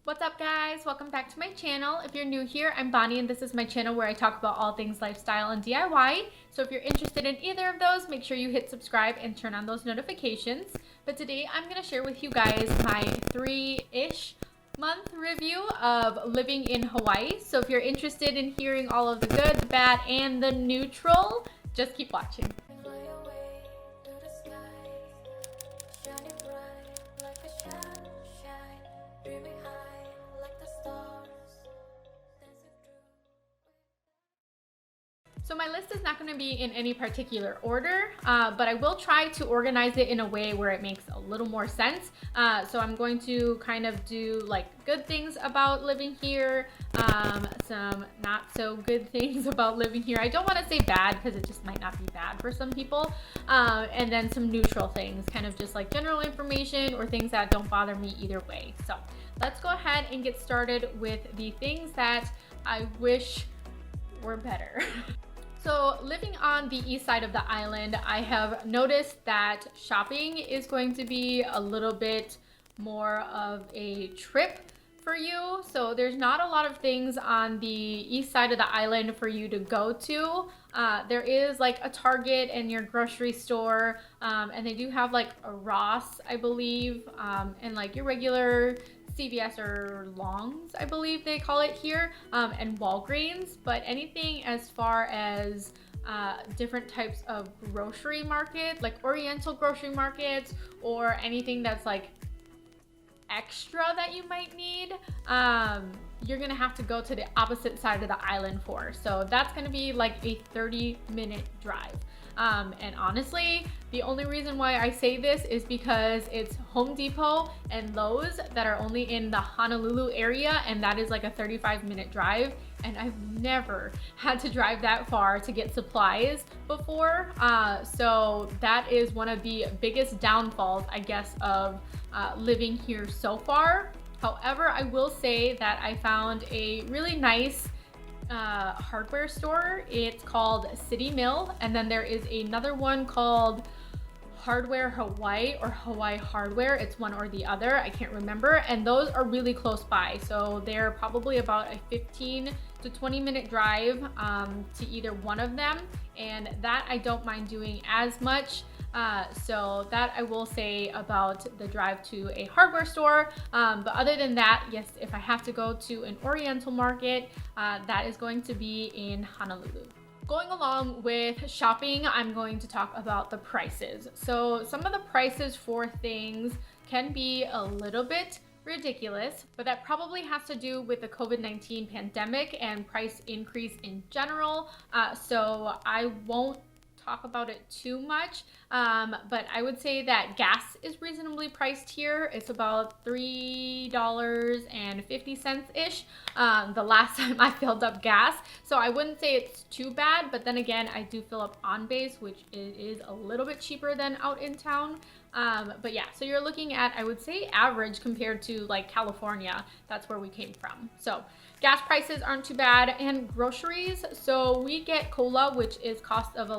What's up guys? Welcome back to my channel. If you're new here, I'm Bonnie and this is my channel where I talk about all things lifestyle and DIY. So if you're interested in either of those, make sure you hit subscribe and turn on those notifications. But today I'm going to share with you guys my 3-ish month review of living in Hawaii. So if you're interested in hearing all of the good, the bad, and the neutral, just keep watching. So my list is not going to be in any particular order, but I will try to organize it in a way where it makes a little more sense. So I'm going to kind of do like good things about living here, some not so good things about living here. I don't want to say bad because it just might not be bad for some people. And then some neutral things, kind of just like general information or things that don't bother me either way. So let's go ahead and get started with the things that I wish were better. So living on the east side of the island, I have noticed that shopping is going to be a little bit more of a trip for you. So there's not a lot of things on the east side of the island for you to go to. There is like a Target and your grocery store, and they do have like a Ross, I believe, and like your regular CVS or Longs, I believe they call it here, and Walgreens. But anything as far as different types of grocery markets, like Oriental grocery markets, or anything that's like extra that you might need, you're gonna have to go to the opposite side of the island for. So that's gonna be like a 30-minute drive. And honestly, the only reason why I say this is because it's Home Depot and Lowe's that are only in the Honolulu area, and that is like a 35-minute drive. And I've never had to drive that far to get supplies before. So that is one of the biggest downfalls, I guess, of living here so far. However, I will say that I found a really nice hardware store. It's called City Mill, and then there is another one called Hardware Hawaii or Hawaii Hardware. It's one or the other, I can't remember, and those are really close by. So they're probably about a 15 to 20-minute drive to either one of them, and that I don't mind doing as much. So that I will say about the drive to a hardware store. But other than that, yes, if I have to go to an Oriental market, that is going to be in Honolulu. Going along with shopping, I'm going to talk about the prices. So some of the prices for things can be a little bit ridiculous, but that probably has to do with the COVID-19 pandemic and price increase in general. So I won't talk about it too much, but I would say that gas is reasonably priced here. It's about $3.50-ish the last time I filled up gas, so I wouldn't say it's too bad. But then again, I do fill up on base, which is a little bit cheaper than out in town. But yeah, so you're looking at, I would say, average compared to like California. That's where we came from. So gas prices aren't too bad, and groceries. So we get COLA, which is cost of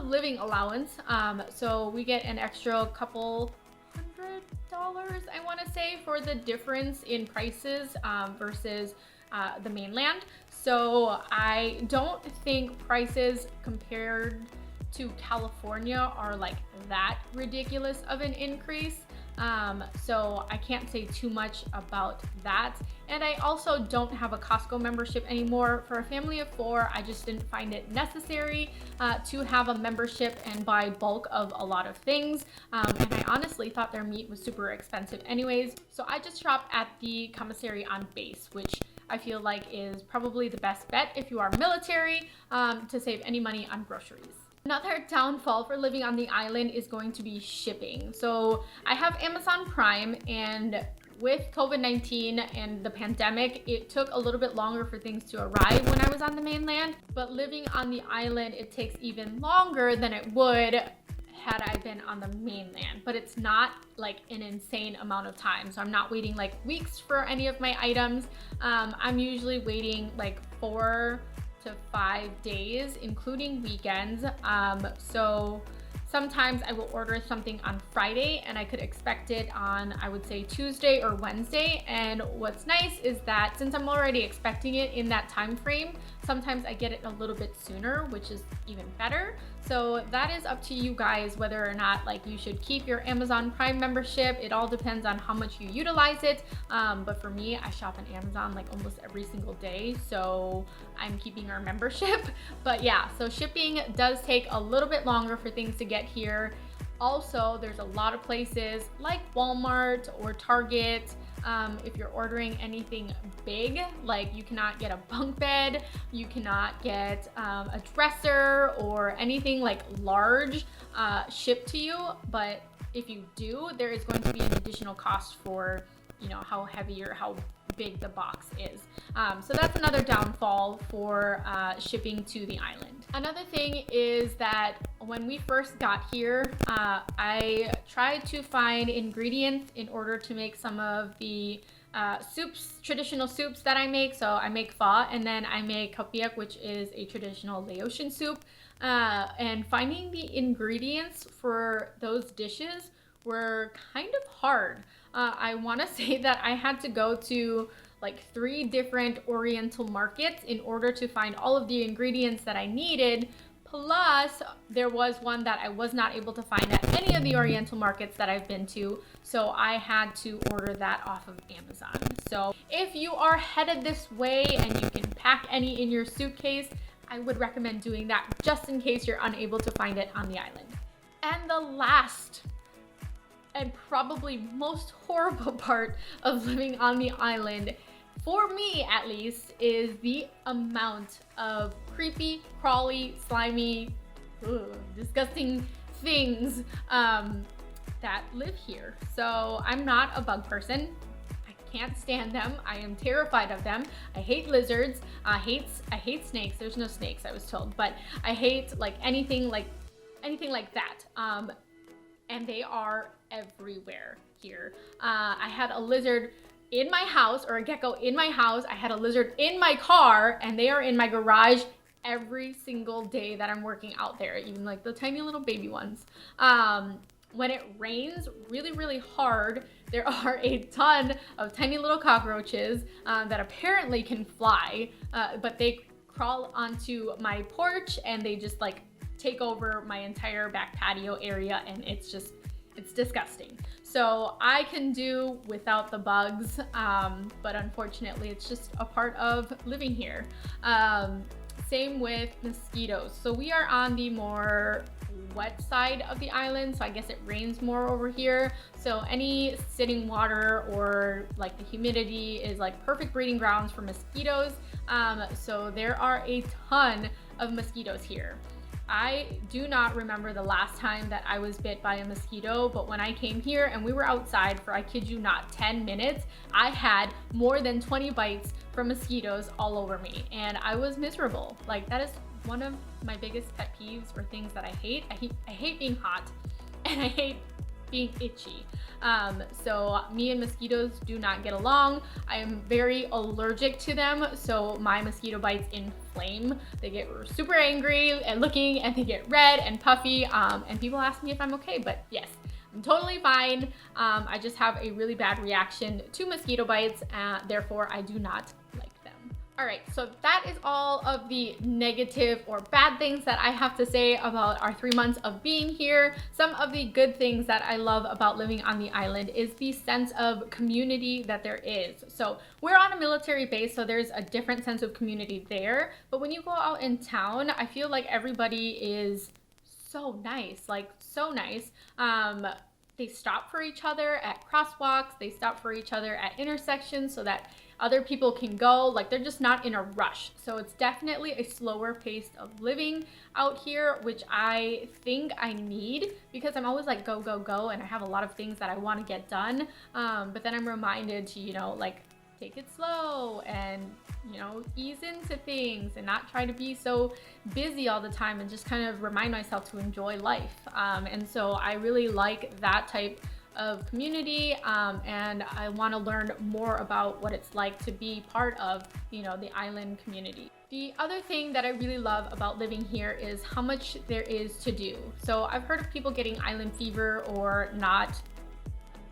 living allowance. So we get an extra couple $100, I want to say, for the difference in prices versus the mainland. So I don't think prices compared to California are like that ridiculous of an increase. So I can't say too much about that. And I also don't have a Costco membership anymore. For a family of 4, I just didn't find it necessary to have a membership and buy bulk of a lot of things. And I honestly thought their meat was super expensive anyways. So I just shop at the commissary on base, which I feel like is probably the best bet if you are military, to save any money on groceries. Another downfall for living on the island is going to be shipping. So I have Amazon Prime, and with COVID-19 and the pandemic, it took a little bit longer for things to arrive when I was on the mainland. But living on the island, it takes even longer than it would had I been on the mainland. But it's not like an insane amount of time. So I'm not waiting like weeks for any of my items. I'm usually waiting like 4 to 5 days, including weekends. So Sometimes I will order something on Friday and I could expect it on, I would say, Tuesday or Wednesday. And what's nice is that since I'm already expecting it in that time frame, sometimes I get it a little bit sooner, which is even better. So that is up to you guys whether or not like you should keep your Amazon Prime membership. It all depends on how much you utilize it. But for me, I shop on Amazon like almost every single day, so I'm keeping our membership. But yeah, so shipping does take a little bit longer for things to get here. Also, there's a lot of places like Walmart or Target. If you're ordering anything big, like you cannot get a bunk bed, you cannot get a dresser or anything like large shipped to you. But if you do, there is going to be an additional cost for, you know, how heavy or how big the box is. So that's another downfall for shipping to the island. Another thing is that when we first got here, I tried to find ingredients in order to make some of the traditional soups that I make. So I make pho and then I make kapiak, which is a traditional Laotian soup. And finding the ingredients for those dishes were kind of hard. I want to say that I had to go to like 3 different Oriental markets in order to find all of the ingredients that I needed. Plus, there was one that I was not able to find at any of the Oriental markets that I've been to, so I had to order that off of Amazon. So if you are headed this way and you can pack any in your suitcase, I would recommend doing that just in case you're unable to find it on the island. And the last and probably most horrible part of living on the island, for me at least, is the amount of creepy, crawly, slimy, disgusting things that live here. So I'm not a bug person. I can't stand them. I am terrified of them. I hate lizards. I hate snakes. There's no snakes, I was told, but I hate like anything like that. And they are everywhere here. I had a lizard in my house, or a gecko in my house. I had a lizard in my car, and they are in my garage every single day that I'm working out there, even like the tiny little baby ones. When it rains really, really hard, there are a ton of tiny little cockroaches that apparently can fly, but they crawl onto my porch and they just like take over my entire back patio area, and it's disgusting. So I can do without the bugs, but unfortunately it's just a part of living here. Same with mosquitoes. So we are on the more wet side of the island, so I guess it rains more over here. So any sitting water or like the humidity is like perfect breeding grounds for mosquitoes. So there are a ton of mosquitoes here. I do not remember the last time that I was bit by a mosquito, but when I came here and we were outside for, I kid you not, 10 minutes, I had more than 20 bites from mosquitoes all over me, and I was miserable. Like, that is one of my biggest pet peeves or things that I hate. I hate being hot, and I hate being itchy. So me and mosquitoes do not get along. I am very allergic to them, so my mosquito bites inflame. They get super angry and looking, and they get red and puffy, and people ask me if I'm okay, but yes, I'm totally fine. I just have a really bad reaction to mosquito bites, therefore I do not like them. All right, so that is all of the negative or bad things that I have to say about our 3 months of being here. Some of the good things that I love about living on the island is the sense of community that there is. So we're on a military base, so there's a different sense of community there. But when you go out in town, I feel like everybody is so nice, like so nice. They stop for each other at crosswalks. They stop for each other at intersections so that other people can go. Like, they're just not in a rush. So it's definitely a slower pace of living out here, which I think I need, because I'm always like go, go, go, and I have a lot of things that I want to get done. But then I'm reminded to, you know, like, take it slow and, you know, ease into things and not try to be so busy all the time, and just kind of remind myself to enjoy life. And so I really like that type of community, and I want to learn more about what it's like to be part of, you know, the island community. The other thing that I really love about living here is how much there is to do. So I've heard of people getting island fever or not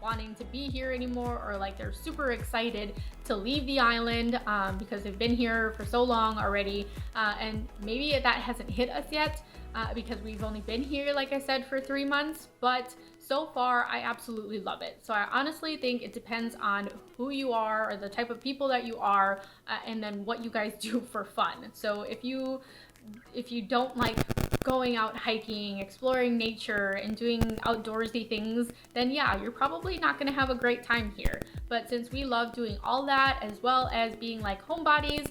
wanting to be here anymore, or like they're super excited to leave the island because they've been here for so long already, and maybe that hasn't hit us yet because we've only been here, like I said, for 3 months, but so far I absolutely love it. So I honestly think it depends on who you are or the type of people that you are, and then what you guys do for fun. So if you don't like going out hiking, exploring nature, and doing outdoorsy things, then yeah, you're probably not gonna have a great time here. But since we love doing all that, as well as being like homebodies,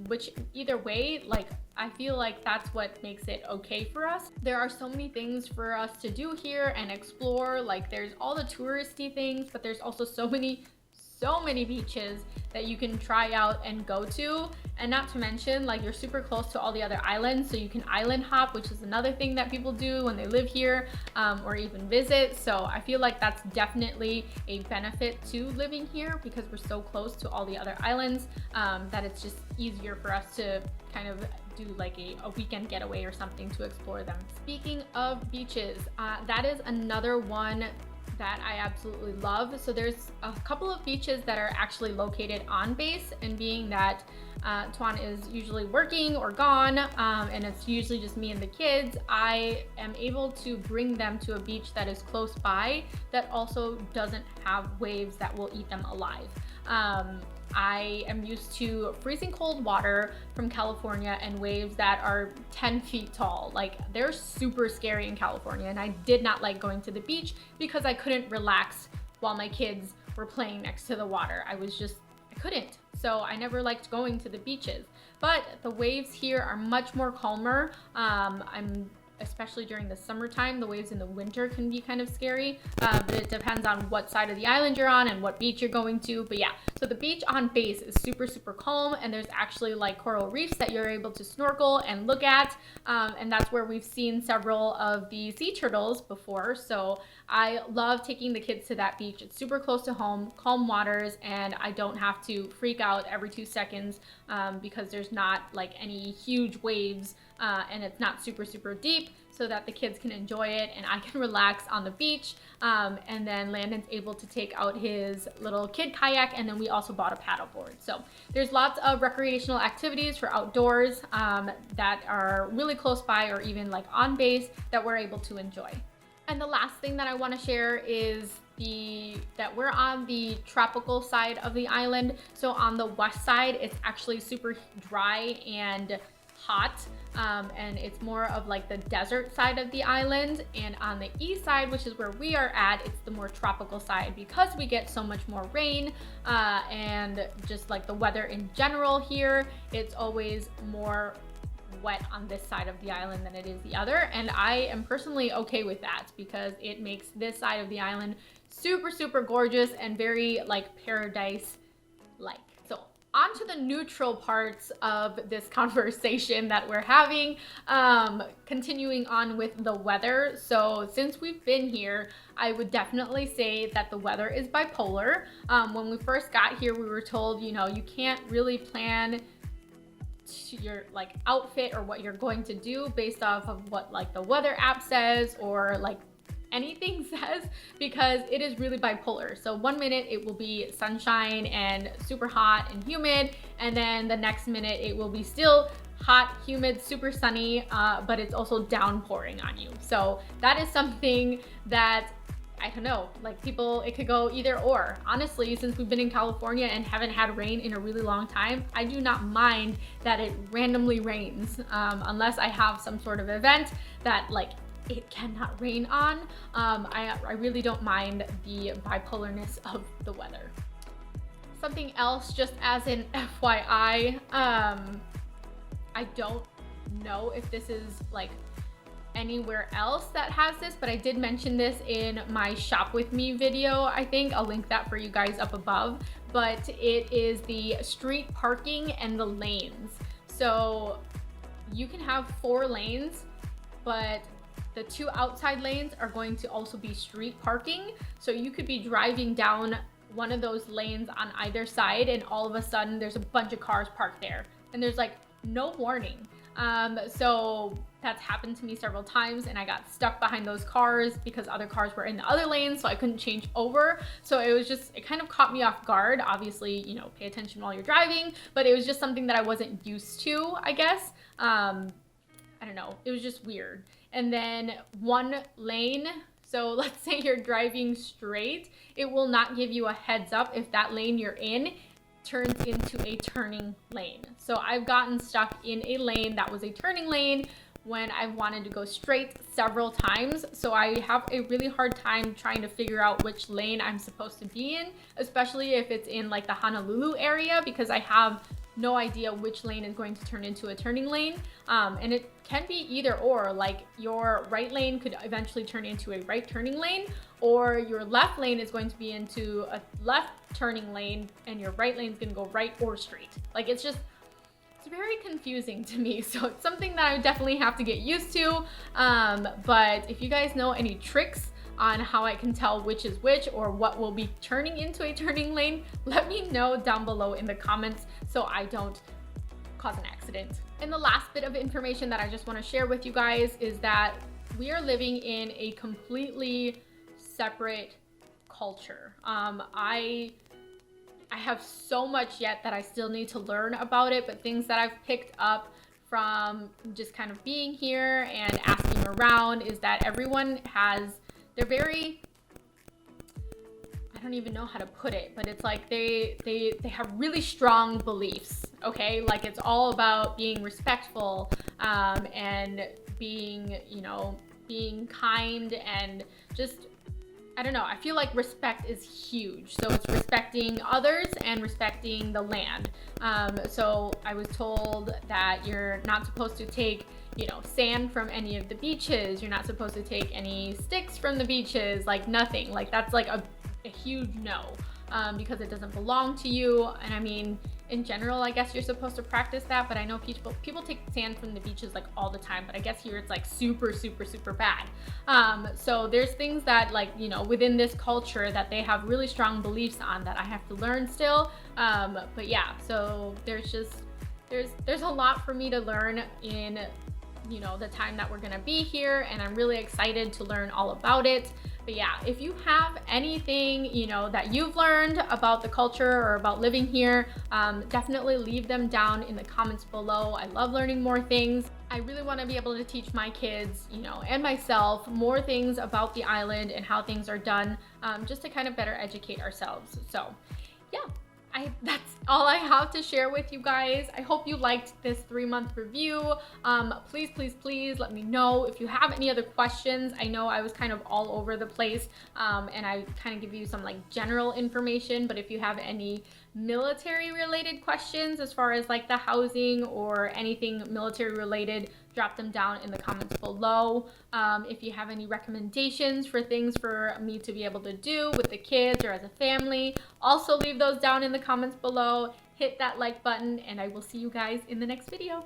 which either way, like, I feel like that's what makes it okay for us. There are so many things for us to do here and explore. Like, there's all the touristy things, but there's also so many beaches that you can try out and go to. And not to mention, like, you're super close to all the other islands, so you can island hop, which is another thing that people do when they live here, or even visit. So I feel like that's definitely a benefit to living here, because we're so close to all the other islands, that it's just easier for us to kind of do like a weekend getaway or something to explore them. Speaking of beaches, that is another one that I absolutely love. So there's a couple of beaches that are actually located on base, and being that Tuan is usually working or gone, and it's usually just me and the kids, I am able to bring them to a beach that is close by that also doesn't have waves that will eat them alive. I am used to freezing cold water from California and waves that are 10 feet tall. Like, they're super scary in California, and I did not like going to the beach because I couldn't relax while my kids were playing next to the water. I couldn't. So I never liked going to the beaches. But the waves here are much more calmer. Especially during the summertime. The waves in the winter can be kind of scary, but it depends on what side of the island you're on and what beach you're going to. But yeah, so the beach on base is super, super calm, and there's actually like coral reefs that you're able to snorkel and look at, and that's where we've seen several of the sea turtles before. So I love taking the kids to that beach. It's super close to home, calm waters, and I don't have to freak out every 2 seconds because there's not like any huge waves, and it's not super, super deep, so that the kids can enjoy it and I can relax on the beach. And then Landon's able to take out his little kid kayak, and then we also bought a paddleboard. So there's lots of recreational activities for outdoors that are really close by or even like on base that we're able to enjoy. And the last thing that I want to share is that we're on the tropical side of the island. So on the west side, it's actually super dry and hot, and it's more of like the desert side of the island. And on the east side, which is where we are at, it's the more tropical side, because we get so much more rain, and just like the weather in general here, it's always more wet on this side of the island than it is the other. And I am personally okay with that, because it makes this side of the island super, super gorgeous and very like paradise like. So on to the neutral parts of this conversation that we're having, continuing on with the weather. So since we've been here, I would definitely say that the weather is bipolar. When we first got here, we were told, you know, you can't really plan your like outfit or what you're going to do based off of what like the weather app says or like anything says, because it is really bipolar. So 1 minute it will be sunshine and super hot and humid, and then the next minute it will be still hot, humid, super sunny, but it's also downpouring on you. So that is something that I don't know, like people, it could go either or. Honestly, since we've been in California and haven't had rain in a really long time, I do not mind that it randomly rains, unless I have some sort of event that like it cannot rain on. I really don't mind the bipolarness of the weather. Something else, just as an FYI, I don't know if this is like anywhere else that has this, but I did mention this in my shop with me video. I think I'll link that for you guys up above, but it is the street parking and the lanes. So you can have 4 lanes, but the 2 outside lanes are going to also be street parking. So you could be driving down one of those lanes on either side, and all of a sudden there's a bunch of cars parked there, and there's like no warning. So that's happened to me several times, and I got stuck behind those cars because other cars were in the other lane, so I couldn't change over. So it kind of caught me off guard. Obviously, you know, pay attention while you're driving, but it was just something that I wasn't used to, I guess. I don't know, it was just weird. And then one lane, so let's say you're driving straight, it will not give you a heads up if that lane you're in turns into a turning lane. So I've gotten stuck in a lane that was a turning lane when I wanted to go straight several times. So I have a really hard time trying to figure out which lane I'm supposed to be in, especially if it's in like the Honolulu area, because I have no idea which lane is going to turn into a turning lane. And it can be either or, like your right lane could eventually turn into a right turning lane, or your left lane is going to be into a left turning lane and your right lane is going to go right or straight. Like it's very confusing to me. So it's something that I definitely have to get used to. But if you guys know any tricks on how I can tell which is which or what will be turning into a turning lane, let me know down below in the comments so I don't cause an accident. And the last bit of information that I just want to share with you guys is that we are living in a completely separate culture. I have so much yet that I still need to learn about it, but things that I've picked up from just kind of being here and asking around is that everyone they're very, I don't even know how to put it, but it's like they have really strong beliefs, okay? Like it's all about being respectful, and being, you know, being kind, and just, I don't know, I feel like respect is huge. So it's respecting others and respecting the land. So I was told that you're not supposed to take, you know, sand from any of the beaches. You're not supposed to take any sticks from the beaches, like nothing. Like that's like a huge no, because it doesn't belong to you. And I mean, in general, I guess you're supposed to practice that, but I know people take sand from the beaches like all the time, but I guess here it's like super, super, super bad. So there's things that, like, you know, within this culture that they have really strong beliefs on that I have to learn still. But yeah, so there's a lot for me to learn in, you know, the time that we're gonna be here, and I'm really excited to learn all about it. But yeah, if you have anything, you know, that you've learned about the culture or about living here, definitely leave them down in the comments below. I love learning more things. I really want to be able to teach my kids, you know, and myself more things about the island and how things are done, just to kind of better educate ourselves. So yeah, that's all I have to share with you guys. I hope you liked this 3-month review. Please, please, please let me know if you have any other questions. I know I was kind of all over the place, and I kind of give you some like general information, but if you have any military related questions as far as like the housing or anything military related, drop them down in the comments below. If you have any recommendations for things for me to be able to do with the kids or as a family, also leave those down in the comments below. Hit that like button, and I will see you guys in the next video.